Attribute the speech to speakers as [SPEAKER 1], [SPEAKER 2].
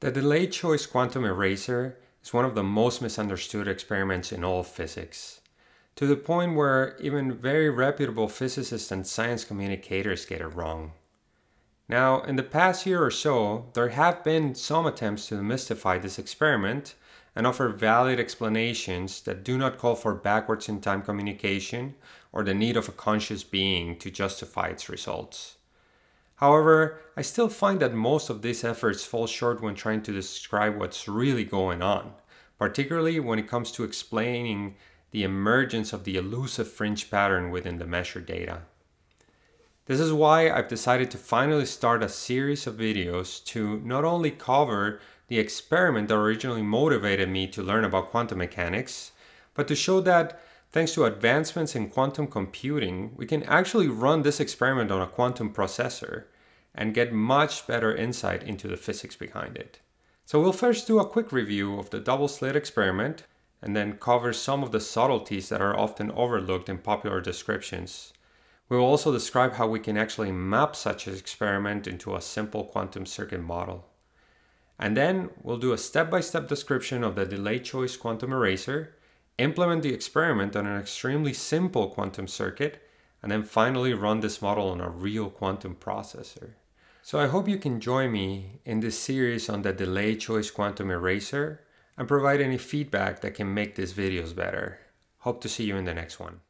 [SPEAKER 1] The delayed choice quantum eraser is one of the most misunderstood experiments in all of physics, to the point where even very reputable physicists and science communicators get it wrong. Now, in the past year or so, there have been some attempts to demystify this experiment and offer valid explanations that do not call for backwards in time communication or the need of a conscious being to justify its results. However, I still find that most of these efforts fall short when trying to describe what's really going on, particularly when it comes to explaining the emergence of the elusive fringe pattern within the measured data. This is why I've decided to finally start a series of videos to not only cover the experiment that originally motivated me to learn about quantum mechanics, but to show that thanks to advancements in quantum computing, we can actually run this experiment on a quantum processor and get much better insight into the physics behind it. So we'll first do a quick review of the double slit experiment and then cover some of the subtleties that are often overlooked in popular descriptions. We will also describe how we can actually map such an experiment into a simple quantum circuit model. And then we'll do a step-by-step description of the delayed choice quantum eraser, implement the experiment on an extremely simple quantum circuit, and then finally run this model on a real quantum processor. So I hope you can join me in this series on the delayed choice quantum eraser and provide any feedback that can make these videos better. Hope to see you in the next one.